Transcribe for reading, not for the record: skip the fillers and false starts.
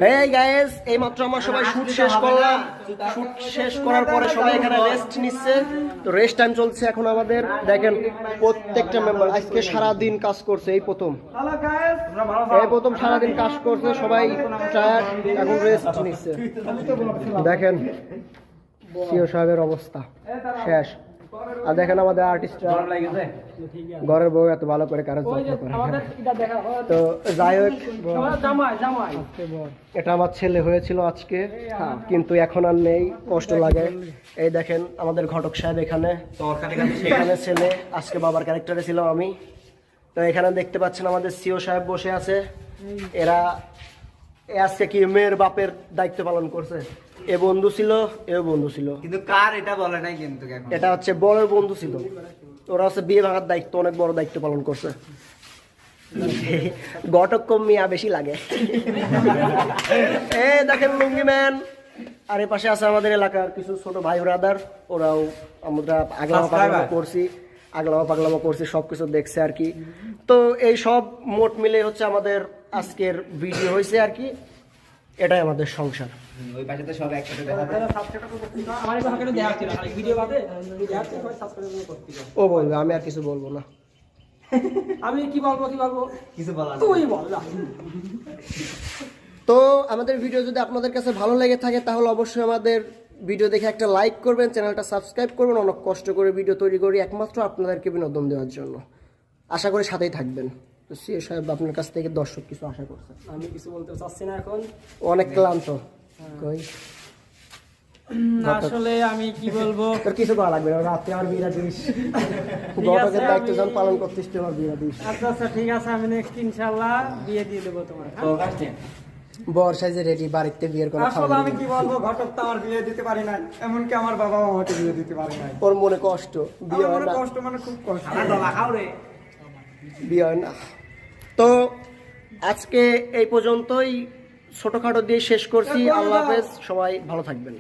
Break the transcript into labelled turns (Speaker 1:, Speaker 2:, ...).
Speaker 1: Hey guys, এইমাত্র আমরা সবাই শুট শেষ করলাম। শুট শেষ করার পরে সবাই এখানে রেস্ট নিচ্ছে। তো রেস্ট টাইম চলছে এখন আমাদের। দেখেন প্রত্যেকটা মেম্বার আজকে সারা দিন কাজ করছে। এই প্রথম সারা দিন কাজ করছে, সবাই টায়ার্ড, এখন রেস্ট নিচ্ছে। দেখেন সিও সাহেবের অবস্থা শেষ। আর দেখেন আমাদের আর্টিস্টরা, ঘরের বউ এত ভালো করে কারো যত্ন করে। তো যাই হোক, এটা আমার ছেলে হয়েছিল আজকে, কিন্তু এখন আর নেই, কষ্ট লাগে। এই দেখেন আমাদের ঘটক সাহেব এখানে ছেলে, আজকে বাবার ক্যারেক্টারে ছিল আমি। তো এখানে দেখতে পাচ্ছেন আমাদের সিও সাহেব বসে আছে। এরা আজকে কি মেয়ের বাপের দায়িত্ব পালন করছে। এ বন্ধু ছিল, এও বন্ধু ছিল,
Speaker 2: কিন্তু কার এটা বলে নাই। কিন্তু
Speaker 1: এটা হচ্ছে বড় বন্ধু ছিল। ওরা হচ্ছে বিয়ে ভাঙার দায়িত্ব, অনেক বড় দায়িত্ব পালন করছে। ঘটক কম মিয়া বেশি লাগে। এ দেখেন লুঙ্গি ম্যান। আর এর পাশে আছে আমাদের এলাকার কিছু ছোট ভাই ব্রাদার, ওরাও আমরা আগলামা পাগলামা করছি, সবকিছু দেখছে আর কি। তো এই সব মোট মিলে হচ্ছে আমাদের আজকের ভিডিও হয়েছে আর কি। এটাই আমাদের সংসার।
Speaker 2: ওই পাশে তো সব একসাথে দেখা
Speaker 1: ও বলবে, আমি আর কিছু বলবো না।
Speaker 3: আমি কি বলবো
Speaker 2: কিছু বলা
Speaker 3: তুই বল না।
Speaker 1: তো আমাদের ভিডিও যদি আপনাদের কাছে ভালো লেগে থাকে তাহলে অবশ্যই আমাদের ভিডিও দেখে একটা লাইক করবেন, চ্যানেলটা সাবস্ক্রাইব করবেন। অনেক কষ্ট করে ভিডিও তৈরি করি একমাত্র আপনাদেরকে বিনোদন দেওয়ার জন্য। আশা করি সাথেই থাকবেন। তো সিও সাহেব আপনার কাছ থেকে দর্শক কিছু আশা করছে।
Speaker 3: আমি কিছু বলতে চাচ্ছি না এখন,
Speaker 1: অনেক ক্লান্ত। কই
Speaker 3: আসলে আমি কি বলবো,
Speaker 1: তোর কিছু করা লাগবে না, রাতে আর বিরা দিস। ঘটকের দায়িত্ব যখন পালন করতিস তুই আমার বিরা দিস।
Speaker 3: আচ্ছা ঠিক আছে, আমি নেক্সট ইনশাআল্লাহ বিয়ে দিয়ে দেবো তোমার।
Speaker 1: বর্ষায় যে রেডি, বাড়িতে বিয়ের কথা।
Speaker 3: আসলে আমি কি বলবো, ঘটক তো আমার বিয়ে দিতে পারি না, এমনকি আমার বাবা আমাকে বিয়ে দিতে পারে না।
Speaker 1: ওর মনে কষ্ট, বিয়ে হয় না।
Speaker 3: কষ্ট মানে খুব কষ্ট।
Speaker 1: বিয়ে হয় না। তো আজকে এই পর্যন্তই, ছোটখাটো দিয়ে শেষ করছি। আল্লাহ হাফেজ, সবাই ভালো থাকবেন।